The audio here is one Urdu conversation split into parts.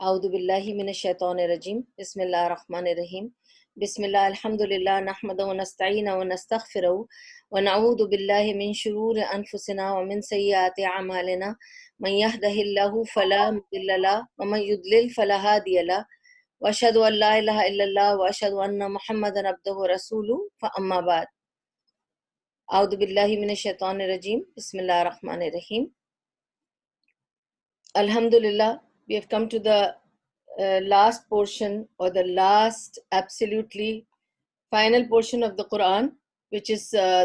اعوذ باللہ من الشیطان الرجیم بسم اللہ الرحمن الرحیم بسم اللہ الحمدللہ نحمده ونستعینه ونستغفره ونعوذ باللہ من شرور انفسنا ومن سیئات اعمالنا من يهده الله فلا مضل له ومن يضلل فلا هادي له واشهد ان لا الہ الا اللہ واشهد ان محمدا عبدہ ورسولہ فاما بعد اعوذ باللہ من الشیطان الرجیم بسم اللہ الرحمن الرحیم. Alhamdulillah, we have come to the last portion, or the last absolutely final portion of the Quran, which is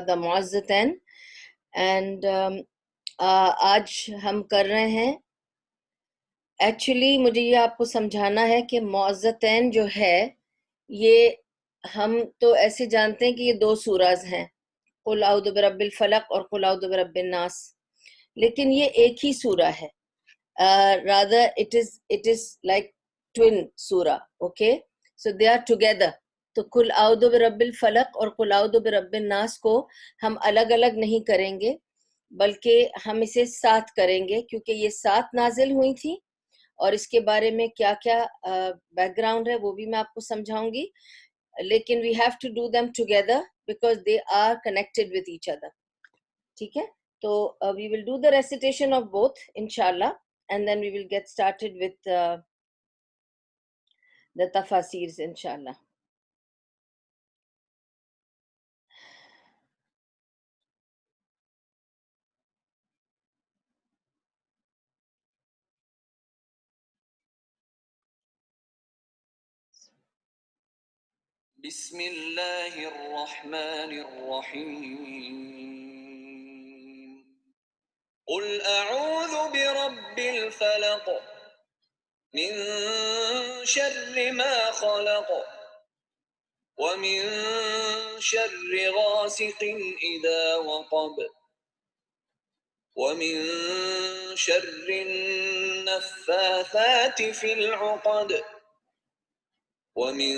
the Mu'azzatayn. And آج ہم کر رہے ہیں، ایکچولی مجھے یہ آپ کو سمجھانا ہے کہ معزتین جو ہے یہ ہم تو ایسے جانتے ہیں کہ یہ دو سوراز ہیں، قل اعوذ برب الفلق اور قل اعوذ برب الناس، لیکن یہ ایک ہی سورہ ہے. Rather it is like twin surah, okay, so they are together. تو قل اعوذ برب الفلق اور قل اعوذ برب الناس کو ہم الگ الگ نہیں کریں گے، بلکہ ہم اسے ساتھ کریں گے، کیونکہ یہ ساتھ نازل ہوئی تھی اور اس کے بارے میں کیا کیا بیک گراؤنڈ ہے وہ بھی میں آپ کو سمجھاؤں گی، لیکن we have to do them together because they are connected with each other. ٹھیک ہے، تو we will do the recitation of both inshallah, and then we will get started with the tafasirs inshallah. بسم اللہ الرحمن الرحیم قل اعوذ برب الفلق من شر ما خلق ومن شر غاسق اذا وقب ومن شر النفاثات في العقد ومن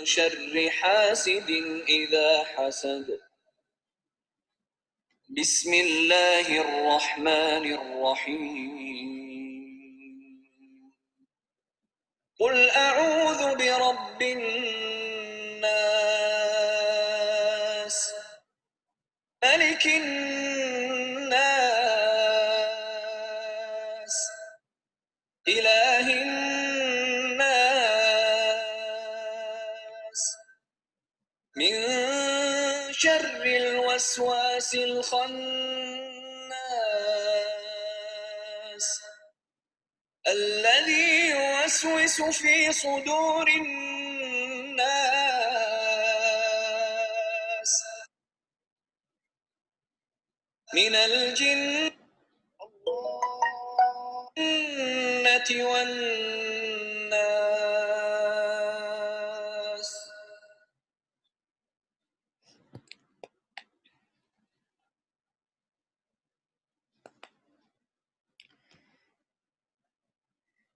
شر حاسد اذا حسد. بسم اللہ الرحمن الرحیم قل اعوذ برب الناس ملک الناس الہ الناس من شر الوسواس الخناس الذي يوسوس في صدور الناس من الجنة والناس.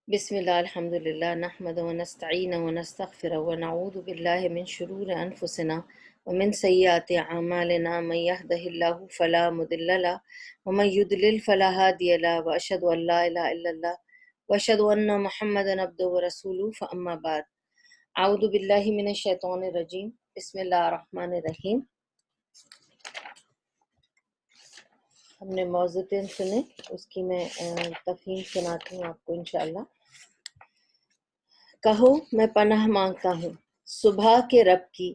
بسم اللہ الحمدللہ نحمده ونستعینه ونستغفره ونعوذ باللہ من شرور انفسنا ومن سیئات اعمالنا من يهده الله فلا مضل له ومن يضلل فلا هادي له واشهد ان لا اله الا الله واشهد ان محمدا عبده ورسوله فاما بعد. اعوذ باللہ من الشیطان الرجیم بسم اللہ الرحمن الرحیم. ہم نے موعظتین سنے، اس کی میں تفہیم سناتی ہوں آپ کو انشاءاللہ. کہو میں پناہ مانگتا ہوں صبح کے رب کی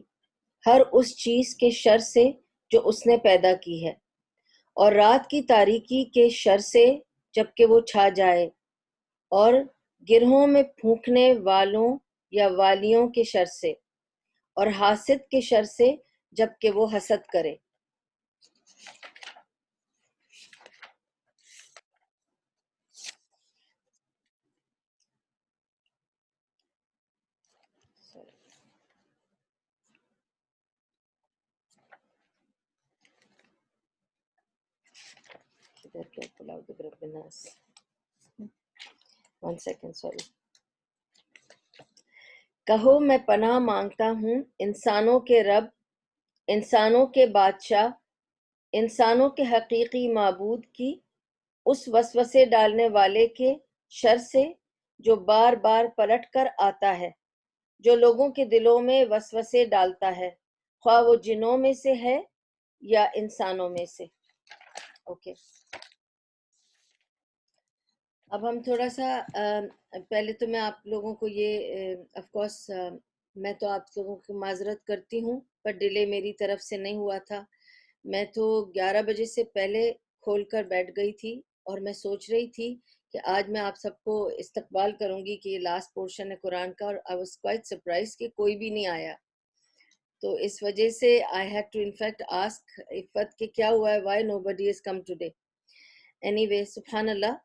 ہر اس چیز کے شر سے جو اس نے پیدا کی ہے، اور رات کی تاریکی کے شر سے جب کہ وہ چھا جائے، اور گرہوں میں پھونکنے والوں یا والیوں کے شر سے، اور حاسد کے شر سے جب کہ وہ حسد کرے. One second, sorry. کہو میں پناہ مانگتا ہوں انسانوں کے رب، انسانوں کے بادشاہ، انسانوں کے حقیقی معبود کی اس وسوسے ڈالنے والے کے شر سے جو بار بار پلٹ کر آتا ہے، جو لوگوں کے دلوں میں وسوسے ڈالتا ہے، خواہ وہ جنوں میں سے ہے یا انسانوں میں سے۔ اوکے، اب ہم تھوڑا سا پہلے تو میں آپ لوگوں کو یہ آف کورس میں تو آپ لوگوں کی معذرت کرتی ہوں، پر ڈیلے میری طرف سے نہیں ہوا تھا۔ میں تو 11 بجے سے پہلے کھول کر بیٹھ گئی تھی اور میں سوچ رہی تھی کہ آج میں آپ سب کو استقبال کروں گی کہ یہ لاسٹ پورشن ہے قرآن کا، اور آئی واز کوائٹ سرپرائز کہ کوئی بھی نہیں آیا۔ تو اس وجہ سے I had to in fact ask Iffat کہ کیا ہوا ہے، why nobody is come today. Anyway, سبحان اللہ،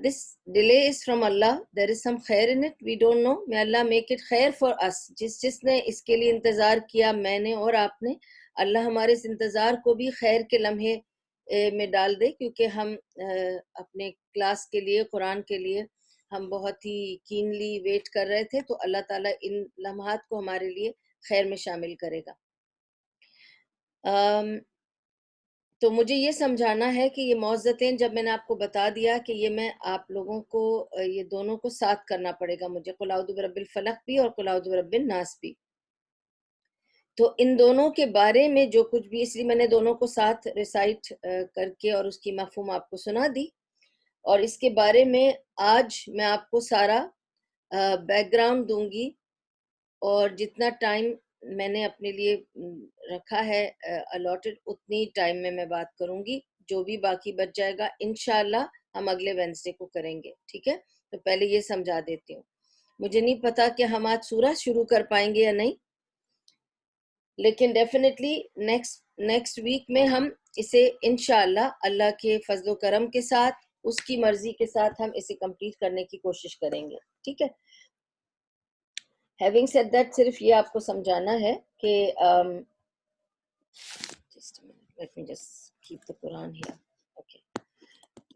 this delay is from Allah. There is some khair in it. We don't know. May Allah make it khair for us. جس نے اس کے لیے انتظار کیا، میں نے اور آپ نے، اللہ ہمارے اس انتظار کو بھی خیر کے لمحے میں ڈال دے، کیونکہ ہم اپنے کلاس کے لیے، قرآن کے لیے ہم بہت ہی کینلی ویٹ کر رہے تھے، تو اللہ تعالیٰ ان لمحات کو ہمارے لیے خیر میں شامل کرے گا۔ تو مجھے یہ سمجھانا ہے کہ یہ معوذتین جب میں نے آپ کو بتا دیا کہ یہ میں آپ لوگوں کو یہ دونوں کو ساتھ کرنا پڑے گا مجھے، قل اعوذ برب الفلق بھی اور قل اعوذ برب الناس بھی، تو ان دونوں کے بارے میں جو کچھ بھی، اس لیے میں نے دونوں کو ساتھ ریسائٹ کر کے اور اس کی مفہوم آپ کو سنا دی، اور اس کے بارے میں آج میں آپ کو سارا بیک گراؤنڈ دوں گی، اور جتنا ٹائم میں نے اپنے لیے رکھا ہے الاٹڈ، اتنی ٹائم میں بات کروں گی، جو بھی باقی بچ جائے گا انشاءاللہ ہم اگلے وینسڈے کو کریں گے، ٹھیک ہے؟ تو پہلے یہ سمجھا دیتی ہوں، مجھے نہیں پتا کہ ہم آج سورہ شروع کر پائیں گے یا نہیں، لیکن ڈیفینیٹلی نیکسٹ ویک میں ہم اسے انشاءاللہ اللہ کے فضل و کرم کے ساتھ، اس کی مرضی کے ساتھ ہم اسے کمپلیٹ کرنے کی کوشش کریں گے، ٹھیک ہے؟ Having said that, صرف یہ آپ کو سمجھانا ہے کہ just a minute, let me just keep the Quran here. Okay.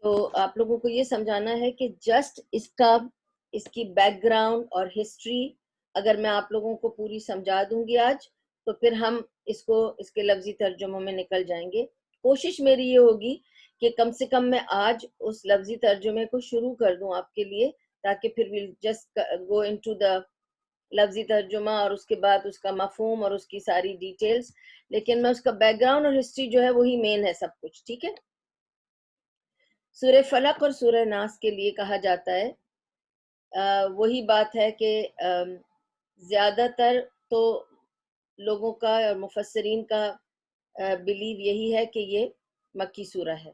تو آپ لوگوں کو یہ سمجھانا ہے کہ جسٹ اس کی بیک گراؤنڈ اور ہسٹری اگر میں آپ لوگوں کو پوری سمجھا دوں گی آج، تو پھر ہم اس کے لفظی ترجموں میں نکل جائیں گے۔ کوشش میری یہ ہوگی کہ کم سے کم میں آج اس لفظی ترجمے کو شروع کر دوں آپ کے لیے، تاکہ پھر we'll just go into the لفظی ترجمہ اور اس کے بعد اس کا مفہوم اور اس کی ساری ڈیٹیلز، لیکن میں اس کا بیک گراؤنڈ اور ہسٹری جو ہے وہی مین ہے سب کچھ، ٹھیک ہے؟ سورہ فلق اور سورہ ناس کے لیے کہا جاتا ہے، وہی بات ہے کہ زیادہ تر تو لوگوں کا اور مفسرین کا بلیو یہی ہے کہ یہ مکی سورہ ہے،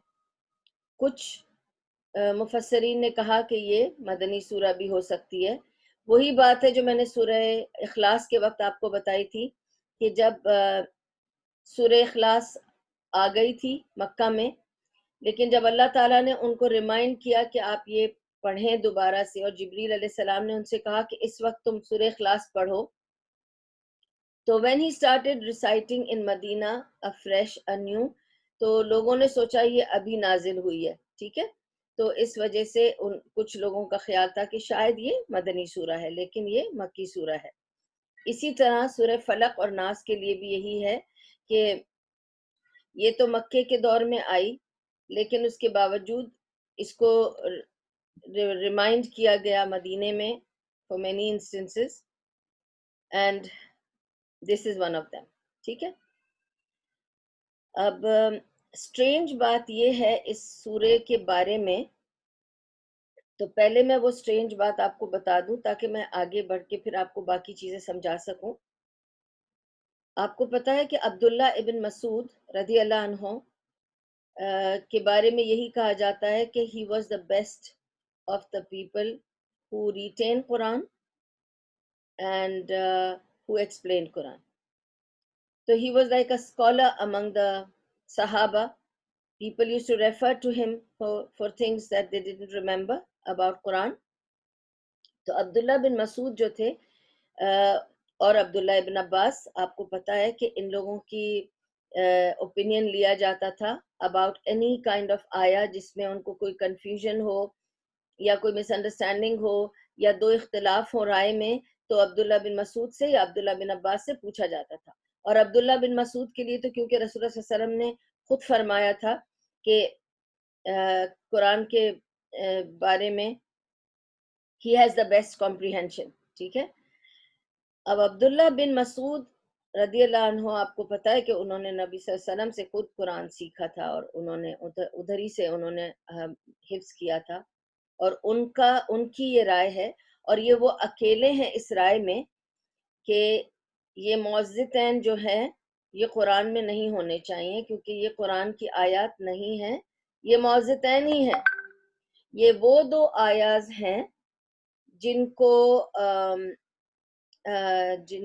کچھ مفسرین نے کہا کہ یہ مدنی سورہ بھی ہو سکتی ہے۔ وہی بات ہے جو میں نے سورہ اخلاص کے وقت آپ کو بتائی تھی کہ جب سورہ اخلاص آ گئی تھی مکہ میں، لیکن جب اللہ تعالیٰ نے ان کو ریمائنڈ کیا کہ آپ یہ پڑھیں دوبارہ سے، اور جبریل علیہ السلام نے ان سے کہا کہ اس وقت تم سورہ اخلاص پڑھو، تو when he started reciting in Medina afresh anew، تو لوگوں نے سوچا یہ ابھی نازل ہوئی ہے، ٹھیک ہے؟ تو اس وجہ سے کچھ لوگوں کا خیال تھا کہ شاید یہ مدنی سورہ ہے، لیکن یہ مکی سورہ ہے۔ اسی طرح سورہ فلق اور ناس کے لیے بھی یہی ہے کہ یہ تو مکے کے دور میں آئی، لیکن اس کے باوجود اس کو ریمائنڈ کیا گیا مدینے میں for many instances and this is one of them، ٹھیک ہے؟ اب اسٹرینج بات یہ ہے اس سورے کے بارے میں، تو پہلے میں وہ اسٹرینج بات آپ کو بتا دوں تاکہ میں آگے بڑھ کے پھر آپ کو باقی چیزیں سمجھا سکوں۔ آپ کو پتا ہے کہ عبداللہ ابن مسعود رضی اللہ عنہ کے بارے میں یہی کہا جاتا ہے کہ he was the best of the people who retained Quran and who explained Quran. So he was like a scholar among the Sahaba. People used to refer to him for things that they didn't remember about Quran. تو عبداللہ بن مسعود جو تھے اور عبداللہ ابن عباس، آپ کو پتا ہے کہ ان لوگوں کی اوپینین لیا جاتا تھا اباؤٹ اینی کائنڈ آف آیا جس میں ان کو کوئی کنفیوژن ہو یا کوئی مس انڈرسٹینڈنگ ہو یا دو اختلاف ہو رائے میں، تو عبداللہ بن مسعود سے یا عبداللہ بن عباس سے پوچھا جاتا تھا۔ اور عبداللہ بن مسعود کے لیے تو کیونکہ رسول اللہ صلی اللہ علیہ وسلم نے خود فرمایا تھا کہ قرآن کے بارے میں he has the best comprehension. ٹھیک ہے. اب عبداللہ بن مسعود رضی اللہ عنہ آپ کو پتہ ہے کہ انہوں نے نبی صلی اللہ علیہ وسلم سے خود قرآن سیکھا تھا اور انہوں نے ادھر ہی سے انہوں نے حفظ کیا تھا، اور ان کی یہ رائے ہے، اور یہ وہ اکیلے ہیں اس رائے میں کہ یہ معوذتین جو ہیں یہ قرآن میں نہیں ہونے چاہیے، کیونکہ یہ قرآن کی آیات نہیں ہیں، یہ معوذتین ہی ہیں. یہ وہ دو آیات ہیں جن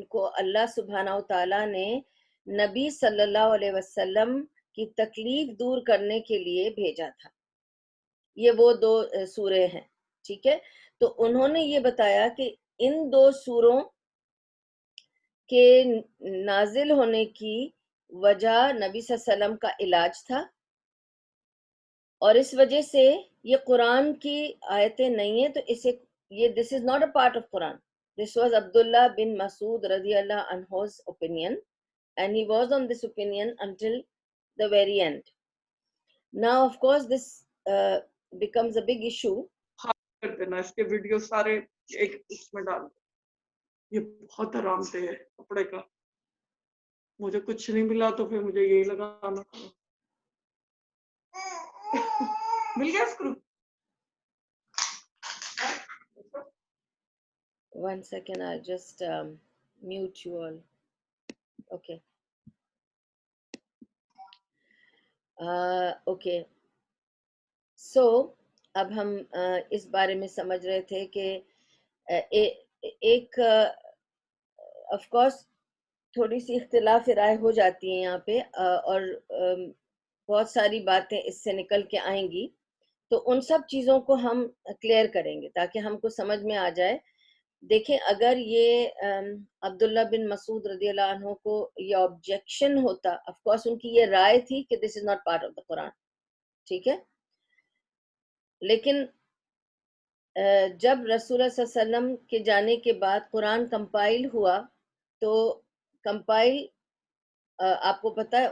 کو اللہ سبحانہ و تعالیٰ نے نبی صلی اللہ علیہ وسلم کی تکلیف دور کرنے کے لیے بھیجا تھا. یہ وہ دو سورے ہیں. ٹھیک ہے. تو انہوں نے یہ بتایا کہ ان دو سوروں کے نازل ہونے کی وجہ نبی صلی اللہ علیہ وسلم کا علاج تھا، اور اس وجہ سے یہ قرآن کی آیتیں نہیں ہیں، تو اسے یہ this is not a part of Quran. This was Abdullah bin Masud رضی اللہ عنہ's opinion, and he was on this opinion until the very end. Now of course this becomes a big issue. کر دینا اس کے ویڈیو سارے ایک اس میں ڈال دو. یہ بہت آرام سے ہے کپڑے کا، مجھے کچھ نہیں ملا تو پھر مجھے یہی لگانا پڑا. مل گیا screw. One second, I'll just mute you all. Okay. Okay. So اب ہم اس بارے میں سمجھ رہے تھے کہ ایک آف کورس تھوڑی سی اختلاف رائے ہو جاتی ہیں یہاں پہ، اور بہت ساری باتیں اس سے نکل کے آئیں گی، تو ان سب چیزوں کو ہم کلیئر کریں گے تاکہ ہم کو سمجھ میں آ جائے. دیکھیں اگر یہ عبداللہ بن مسعود رضی اللہ عنہ کو یہ آبجیکشن ہوتا، آف کورس ان کی یہ رائے تھی کہ this is not part of the Quran. ٹھیک ہے. لیکن جب رسول اللہ صلی اللہ علیہ وسلم کے جانے کے بعد قرآن کمپائل ہوا، تو کمپائل آپ کو پتہ ہے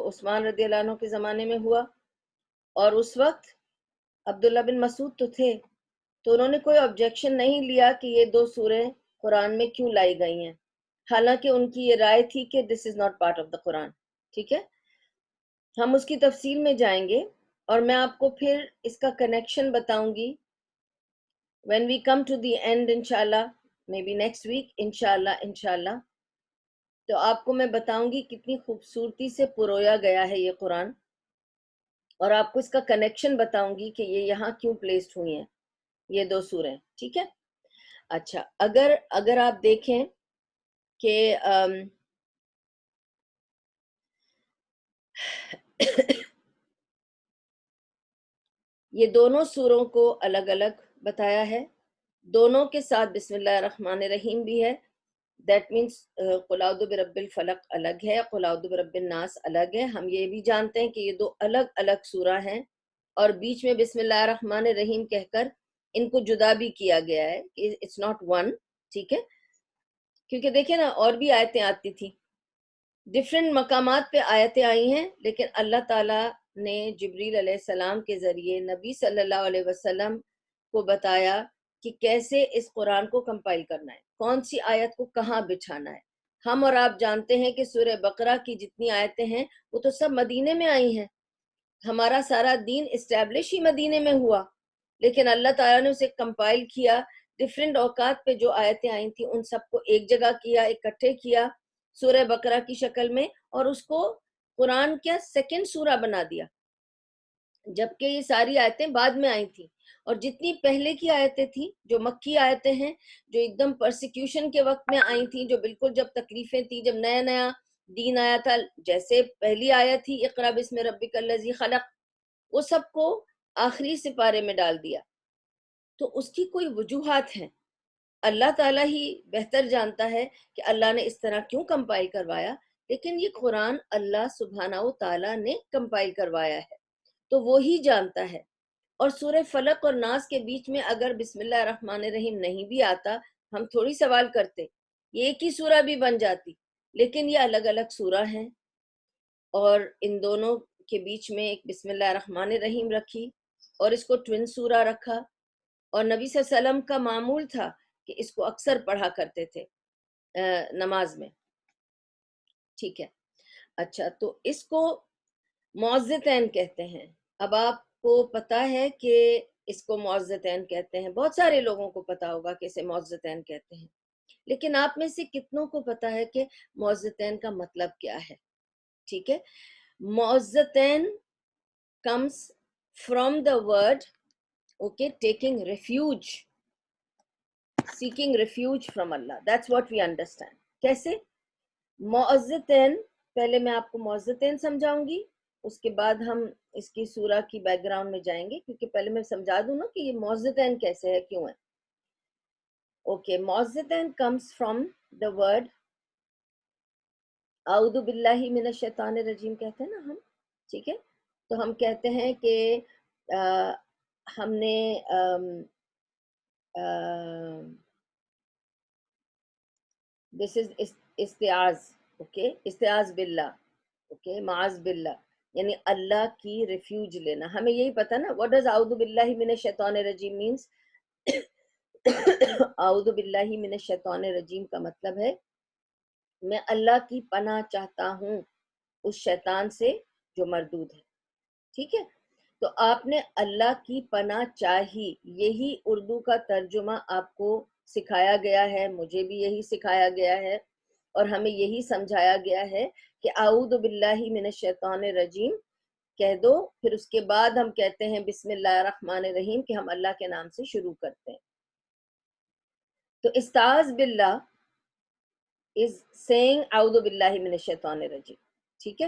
عثمان رضی اللہ عنہ کے زمانے میں ہوا، اور اس وقت عبداللہ بن مسعود تو تھے، تو انہوں نے کوئی آبجیکشن نہیں لیا کہ یہ دو سوریں قرآن میں کیوں لائی گئی ہیں، حالانکہ ان کی یہ رائے تھی کہ this is not part of the Quran. ٹھیک ہے. ہم اس کی تفصیل میں جائیں گے، اور میں آپ کو پھر اس کا کنیکشن بتاؤں گی when we come to the end انشاءاللہ، maybe next week انشاءاللہ. تو آپ کو میں بتاؤں گی کتنی خوبصورتی سے پرویا گیا ہے یہ قرآن، اور آپ کو اس کا کنیکشن بتاؤں گی کہ یہ یہاں کیوں پلیسڈ ہوئی ہیں یہ دو سوریں. ٹھیک ہے. اچھا، اگر آپ دیکھیں کہ یہ دونوں سوروں کو الگ الگ بتایا ہے، دونوں کے ساتھ بسم اللہ الرحمن الرحیم بھی ہے. دیٹ مینس قل اعوذ برب الفلق الگ ہے، قل اعوذ برب الناس الگ ہے. ہم یہ بھی جانتے ہیں کہ یہ دو الگ الگ سورہ ہیں، اور بیچ میں بسم اللہ الرحمن الرحیم کہہ کر ان کو جدا بھی کیا گیا ہے کہ اٹس ناٹ ون. ٹھیک ہے. کیونکہ دیکھیں نا اور بھی آیتیں آتی تھی، ڈفرینٹ مقامات پہ آیتیں آئی ہیں، لیکن اللہ تعالیٰ نے جبریل علیہ السلام کے ذریعے نبی صلی اللہ علیہ وسلم کو بتایا کہ کیسے اس قرآن کو کمپائل کرنا ہے، کون سی آیت کو کہاں بچھانا ہے. ہم اور آپ جانتے ہیں کہ سورہ بقرہ کی جتنی آیتیں ہیں وہ تو سب مدینے میں آئی ہیں، ہمارا سارا دین اسٹیبلش ہی مدینے میں ہوا، لیکن اللہ تعالیٰ نے اسے کمپائل کیا، ڈفرینٹ اوقات پہ جو آیتیں آئی تھیں ان سب کو ایک جگہ کیا، اکٹھے کیا سورہ بقرہ کی شکل میں، اور اس کو قرآن کیا سیکنڈ سورہ بنا دیا، جبکہ یہ ساری آیتیں بعد میں آئی تھیں. اور جتنی پہلے کی آیتیں تھیں جو مکی آیتیں ہیں، جو ایک دم پرسیکیوشن کے وقت میں آئی تھیں، جو بالکل جب تکلیفیں تھیں، جب نیا نیا دین آیا تھا، جیسے پہلی آیت تھی اقرا بسم ربک الذی خلق، وہ سب کو آخری سپارے میں ڈال دیا. تو اس کی کوئی وجوہات ہیں، اللہ تعالیٰ ہی بہتر جانتا ہے کہ اللہ نے اس طرح کیوں کمپائل کروایا، لیکن یہ قرآن اللہ سبحانہ و تعالیٰ نے کمپائل کروایا ہے تو وہی جانتا ہے. اور سورہ فلق اور ناس کے بیچ میں اگر بسم اللہ الرحمن الرحیم نہیں بھی آتا، ہم تھوڑی سوال کرتے، یہ ایک ہی سورہ بھی بن جاتی. لیکن یہ الگ الگ سورہ ہیں، اور ان دونوں کے بیچ میں ایک بسم اللہ الرحمن الرحیم رکھی، اور اس کو ٹوین سورہ رکھا، اور نبی صلی اللہ علیہ وسلم کا معمول تھا کہ اس کو اکثر پڑھا کرتے تھے نماز میں. ٹھیک ہے. اچھا، تو اس کو معزتین کہتے ہیں. اب آپ کو پتا ہے کہ اس کو معزتین کہتے ہیں، بہت سارے لوگوں کو پتا ہوگا کہ اسے معزتین کہتے ہیں، لیکن آپ میں سے کتنوں کو پتا ہے کہ معزتین کا مطلب کیا ہے؟ ٹھیک ہے. معزتین comes from the word okay taking refuge, seeking refuge from Allah. That's what we understand. کیسے؟ معزتین، پہلے میں آپ کو معزتین سمجھاؤں گی، اس کے بعد ہم اس کی سورہ کی بیک گراؤنڈ میں جائیں گے، کیونکہ پہلے میں سمجھا دوں نا کہ یہ معزتین کیسے ہے، کیوں ہے. اوکے، معزتین comes from the word اعوذ باللہ من الشیطان الرجیم کہتے ہیں نا ہم. ٹھیک ہے. تو ہم کہتے ہیں کہ ہم نے دس از استعاذ. اوکے، استعاذ باللہ. اوکے، معاذ باللہ یعنی اللہ کی ریفیوج لینا. ہمیں یہی پتہ نا واٹ ڈز اعوذ باللہ من الشیطان الرجیم مینس. اعوذ باللہ من الشیطان الرجیم کا مطلب ہے میں اللہ کی پناہ چاہتا ہوں اس شیطان سے جو مردود ہے. ٹھیک ہے. تو آپ نے اللہ کی پناہ چاہی، یہی اردو کا ترجمہ آپ کو سکھایا گیا ہے، مجھے بھی یہی سکھایا گیا ہے، اور ہمیں یہی سمجھایا گیا ہے کہ اعوذ باللہ من الشیطان الرجیم کہہ دو، پھر اس کے بعد ہم کہتے ہیں بسم اللہ الرحمن الرحیم کہ ہم اللہ کے نام سے شروع کرتے ہیں. تو استعاذ باللہ is saying اعوذ باللہ من الشیطان الرجیم. ٹھیک ہے.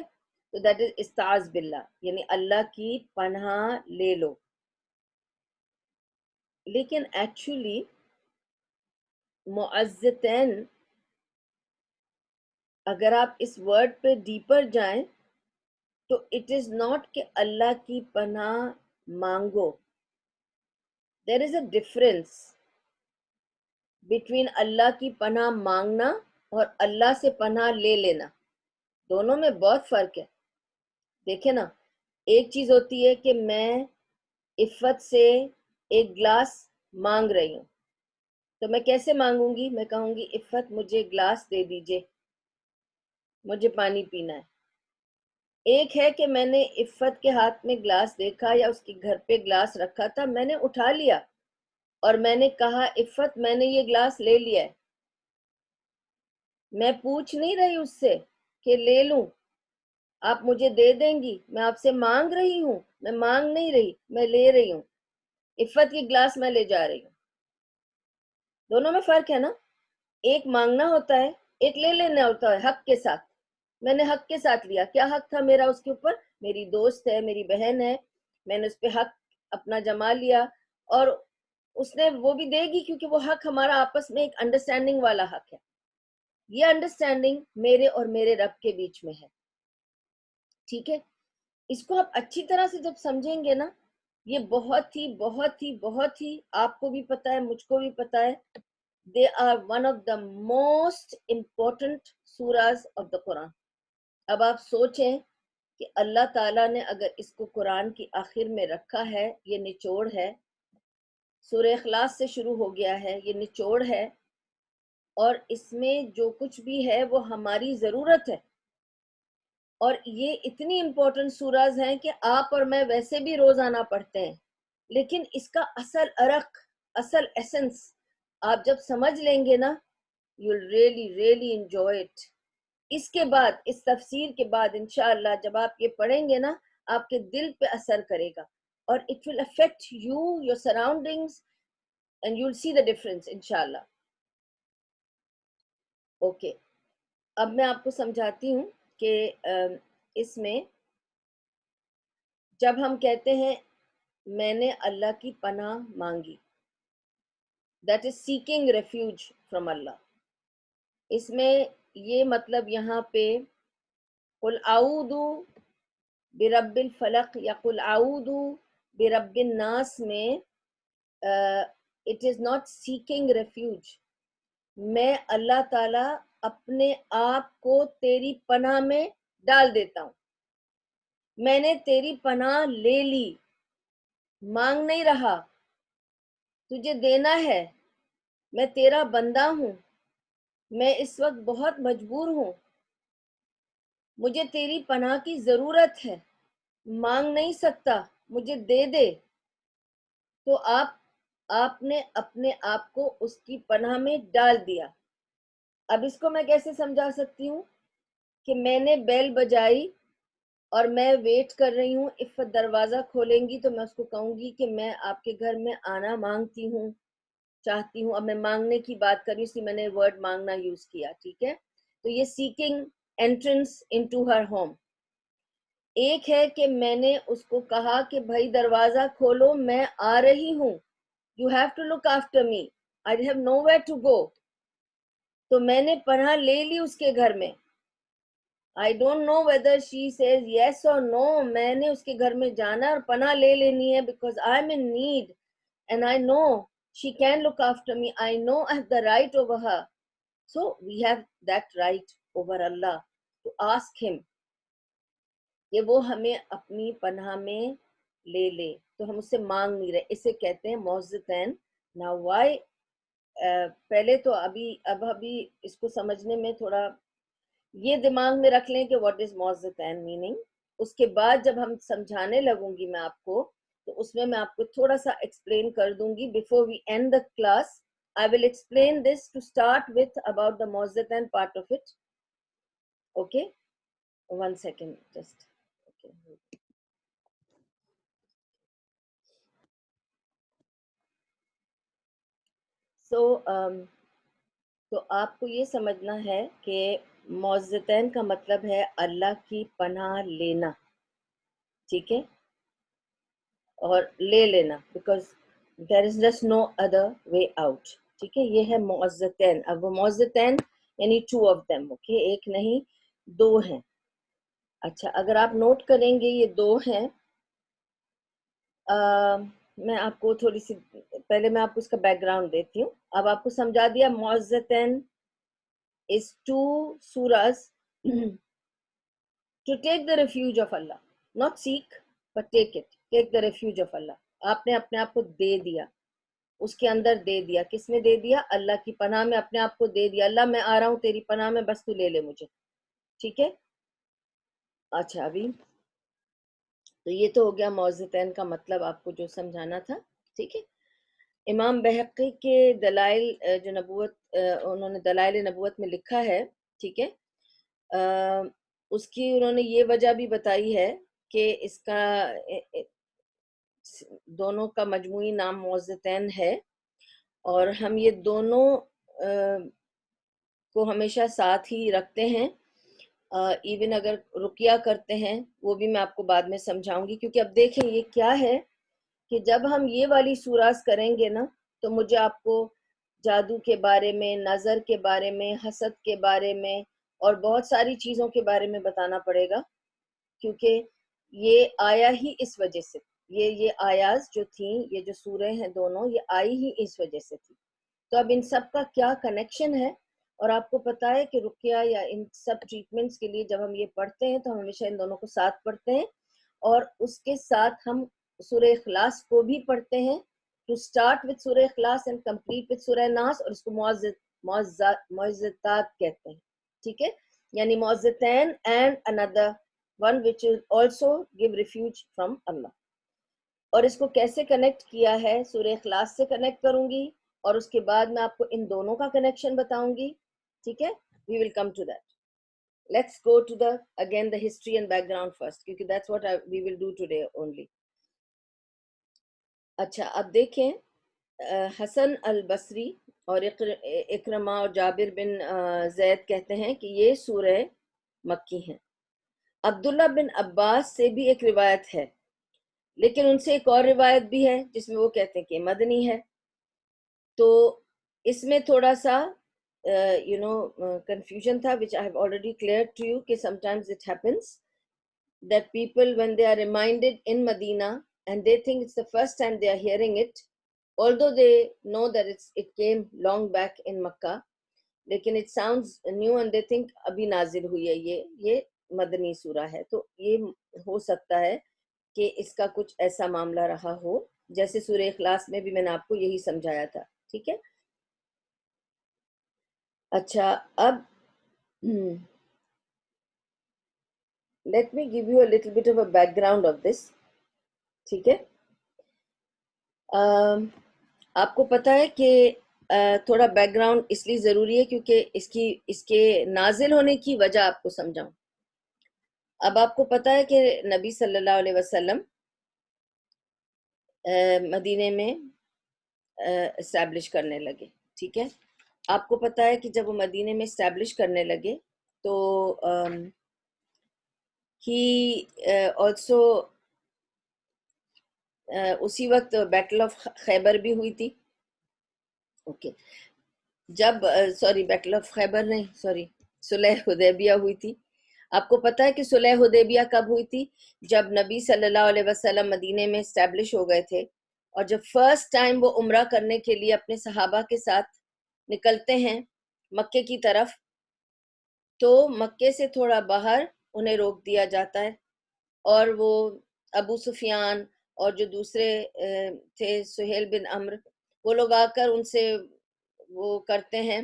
تو دیٹ از استعاذ باللہ یعنی اللہ کی پناہ لے لو. لیکن ایکچولی معزتین اگر آپ اس ورڈ پہ ڈیپر جائیں تو اٹ از ناٹ کہ اللہ کی پناہ مانگو. دیر از اے ڈفرنس بٹوین اللہ کی پناہ مانگنا اور اللہ سے پناہ لے لینا. دونوں میں بہت فرق ہے. دیکھیں نا، ایک چیز ہوتی ہے کہ میں عفت سے ایک گلاس مانگ رہی ہوں، تو میں کیسے مانگوں گی؟ میں کہوں گی عفت مجھے گلاس دے دیجئے، مجھے پانی پینا ہے. ایک ہے کہ میں نے عفت کے ہاتھ میں گلاس دیکھا یا اس کے گھر پہ گلاس رکھا تھا، میں نے اٹھا لیا اور میں نے کہا عفت میں نے یہ گلاس لے لیا ہے. میں پوچھ نہیں رہی اس سے کہ لے لوں، آپ مجھے دے دیں گی. میں آپ سے مانگ رہی ہوں، میں مانگ نہیں رہی، میں لے رہی ہوں. عفت کی گلاس میں لے جا رہی ہوں. دونوں میں فرق ہے نا. ایک مانگنا ہوتا ہے، ایک لے لینا ہوتا ہے حق کے ساتھ. میں نے حق کے ساتھ لیا. کیا حق تھا میرا اس کے اوپر؟ میری دوست ہے، میری بہن ہے، میں نے اس پہ حق اپنا جما لیا، اور اس نے وہ بھی دے گی کیونکہ وہ حق ہمارا آپس میں ایک انڈرسٹینڈنگ والا حق ہے. یہ انڈرسٹینڈنگ میرے اور میرے رب کے بیچ میں ہے. ٹھیک ہے. اس کو آپ اچھی طرح سے جب سمجھیں گے نا، یہ بہت ہی بہت ہی بہت ہی آپ کو بھی پتا ہے، مجھ کو بھی پتا ہے، they are one of the most important surahs of the Quran. اب آپ سوچیں کہ اللہ تعالیٰ نے اگر اس کو قرآن کی آخر میں رکھا ہے، یہ نچوڑ ہے، سورہ اخلاص سے شروع ہو گیا ہے، یہ نچوڑ ہے، اور اس میں جو کچھ بھی ہے وہ ہماری ضرورت ہے. اور یہ اتنی امپورٹنٹ سوراز ہیں کہ آپ اور میں ویسے بھی روزانہ پڑھتے ہیں، لیکن اس کا اصل عرق، اصل ایسنس آپ جب سمجھ لیں گے نا، you'll really really enjoy it. اس کے بعد، اس تفسیر کے بعد انشاءاللہ جب آپ یہ پڑھیں گے نا، آپ کے دل پہ اثر کرے گا، اور it will affect you, your surroundings, and you'll see the difference انشاءاللہ. اوکے، اب میں آپ کو سمجھاتی ہوں کہ اس میں جب ہم کہتے ہیں میں نے اللہ کی پناہ مانگی، that is seeking refuge from اللہ، اس میں یہ مطلب یہاں پہ قل اعوذ برب الفلق یا قل اعوذ برب الناس میں it is not seeking refuge. میں اللہ تعالیٰ اپنے آپ کو تیری پناہ میں ڈال دیتا ہوں. میں نے تیری پناہ لے لی، مانگ نہیں رہا. تجھے دینا ہے، میں تیرا بندہ ہوں، میں اس وقت بہت مجبور ہوں، مجھے تیری پناہ کی ضرورت ہے، مانگ نہیں سکتا، مجھے دے دے۔ تو آپ نے اپنے آپ کو اس کی پناہ میں ڈال دیا۔ اب اس کو میں کیسے سمجھا سکتی ہوں کہ میں نے بیل بجائی اور میں ویٹ کر رہی ہوں، عفت دروازہ کھولیں گی تو میں اس کو کہوں گی کہ میں آپ کے گھر میں آنا مانگتی ہوں، چاہتی ہوں۔ اب میں مانگنے کی بات کر رہی ہوں، اس لیے میں نے ورڈ مانگنا یوز کیا، ٹھیک ہے؟ تو یہ seeking entrance into her home. ایک ہے کہ میں نے اس کو کہا کہ بھائی دروازہ کھولو، میں آ رہی ہوں، you have to look after me, I have nowhere to go. تو میں نے پناہ لے لی اس کے گھر میں۔ I don't know whether she says yes or no. میں نے اس کے گھر میں جانا اور پناہ لے لینی ہے because I'm in need and I know she can look after me. I know I have the right over her. So we have that right over Allah to ask him کہ وہ ہمیں اپنی پناہ میں لے لے، تو ہم اس سے مانگ نہیں رہے، اسے کہتے ہیں معوذتین۔ Now why پہلے تو ابھی اس کو سمجھنے میں تھوڑا یہ دماغ میں رکھ لیں کہ واٹ از معوذتین میننگ۔ اس کے بعد جب ہم سمجھانے لگوں گی میں آپ کو، تو اس میں آپ کو تھوڑا سا ایکسپلین کر دوں گی۔ Before we end the class I will explain this to start with about the Muawwidhatayn part of it. Okay, 1 second just. Okay. تو آپ کو یہ سمجھنا ہے کہ معوذتین کا مطلب ہے اللہ کی پناہ لینا، ٹھیک ہے، اور لے لینا، because there is just no other way out, ٹھیک ہے۔ یہ ہے معوذتین۔ اب وہ معوذتین یعنی 2 آف دیم، اوکے، ایک نہیں 2 ہیں۔ اچھا، اگر آپ نوٹ کریں گے یہ 2 ہیں۔ میں آپ کو تھوڑی سی پہلے میں آپ کو اس کا بیک گراؤنڈ دیتی ہوں۔ اب آپ کو سمجھا دیا معوذتین is 2 surahs to take the refuge of Allah, not seek but take it, take the refuge of Allah۔ آپ نے اپنے آپ کو دے دیا، اس کے اندر دے دیا۔ کس میں دے دیا؟ اللہ کی پناہ میں اپنے آپ کو دے دیا۔ اللہ میں آ رہا ہوں تیری پناہ میں، بس تو لے لے مجھے، ٹھیک ہے۔ اچھا، ابھی تو یہ تو ہو گیا معوذتین کا مطلب آپ کو جو سمجھانا تھا، ٹھیک ہے۔ امام بہقی کے دلائل جو نبوت، انہوں نے دلائل نبوت میں لکھا ہے، ٹھیک ہے، اس کی انہوں نے یہ وجہ بھی بتائی ہے کہ اس کا دونوں کا مجموعی نام معوذتین ہے، اور ہم یہ دونوں کو ہمیشہ ساتھ ہی رکھتے ہیں، ایون اگر رقیہ کرتے ہیں، وہ بھی میں آپ کو بعد میں سمجھاؤں گی۔ کیونکہ اب دیکھیں یہ کیا ہے کہ جب ہم یہ والی سوراز کریں گے نا، تو مجھے آپ کو جادو کے بارے میں، نظر کے بارے میں، حسد کے بارے میں اور بہت ساری چیزوں کے بارے میں بتانا پڑے گا، کیونکہ یہ آیا ہی اس وجہ سے، یہ آیاز جو تھیں، یہ جو سورے ہیں دونوں، یہ آئی ہی اس وجہ سے تھی۔ تو اب ان سب کا کیا کنیکشن ہے؟ اور آپ کو پتا ہے کہ رقیہ یا ان سب ٹریٹمنٹس کے لیے جب ہم یہ پڑھتے ہیں تو ہم ہمیشہ ان دونوں کو ساتھ پڑھتے ہیں، اور اس کے ساتھ ہم سورہ اخلاص کو بھی پڑھتے ہیں، ٹو سٹارٹ وتھ سورہ اخلاص اینڈ کمپلیٹ وتھ سورہ ناس، اور اس کو معوذات کہتے ہیں، ٹھیک ہے، یعنی معوذتین and another one which will also give refuge from Allah۔ اور اس کو کیسے کنیکٹ کیا ہے؟ سورہ اخلاص سے کنیکٹ کروں گی، اور اس کے بعد میں آپ کو ان دونوں کا کنیکشن بتاؤں گی، ٹھیک ہے۔ we will come to that. Let's go to again the history and background first, کیونکہ that's what we will do today only. اچھا، اب دیکھیں حسن البصری اور اکرمہ اور جابر بن زید کہتے ہیں کہ یہ سورہ مکی ہیں۔ عبداللہ بن عباس سے بھی ایک روایت ہے، لیکن ان سے ایک اور روایت بھی ہے جس میں وہ کہتے ہیں کہ مدنی ہے۔ تو اس میں تھوڑا سا confusion تھا، which I have already cleared to you کہ sometimes it happens that people when they are reminded in Medina and they think it's the first time they are hearing it, although they know that it came long back in Makkah, لیکن it sounds new and they think ابھی نازل ہوئی ہے، یہ مدنی سورہ ہے۔ تو یہ ہو سکتا ہے کہ اس کا کچھ ایسا معاملہ رہا ہو۔ جیسے سورہ اخلاص میں بھی میں نے آپ کو یہی سمجھایا تھا. ٹھیک ہے. اچھا اب let me give you a little bit of a background of this. ٹھیک ہے. آپ کو پتہ ہے کہ تھوڑا بیک گراؤنڈ اس لیے ضروری ہے کیونکہ اس کے نازل ہونے کی وجہ آپ کو سمجھاؤں. اب آپ کو پتہ ہے کہ نبی صلی اللہ علیہ وسلم مدینے میں اسٹیبلش کرنے لگے. ٹھیک ہے. آپ کو پتہ ہے کہ جب وہ مدینے میں اسٹیبلش کرنے لگے تو ہی آلسو اسی وقت بیٹل آف خیبر بھی ہوئی تھی. اوکے. جب بیٹل آف خیبر نہیں صلح حدیبیہ ہوئی تھی. آپ کو پتہ ہے کہ صلح حدیبیہ کب ہوئی تھی؟ جب نبی صلی اللہ علیہ وسلم مدینے میں اسٹیبلش ہو گئے تھے اور جب فرسٹ ٹائم وہ عمرہ کرنے کے لیے اپنے صحابہ کے ساتھ نکلتے ہیں مکے کی طرف، تو مکے سے تھوڑا باہر انہیں روک دیا جاتا ہے اور وہ ابو سفیان اور جو دوسرے تھے سہیل بن عمرو، وہ لوگ آ کر ان سے وہ کرتے ہیں.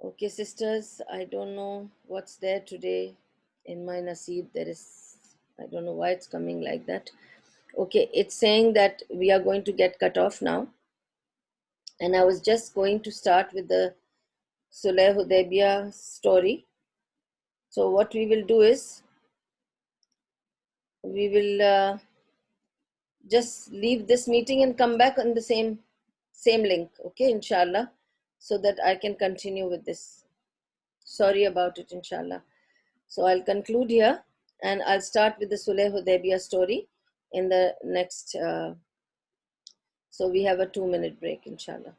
Okay, sisters, I don't know what's there today in my Naseeb. There is, I don't know why it's coming like that. Okay, it's saying that we are going to get cut off now. And I was just going to start with the Sulh Hudaybiyah story. So what we will do is, we will just leave this meeting and come back on the same link, okay, inshallah, so that I can continue with this. Sorry about it, inshallah. So I'll conclude here and I'll start with the Sulh Hudaybiyah story in the next, so we have a 2-minute break, inshallah.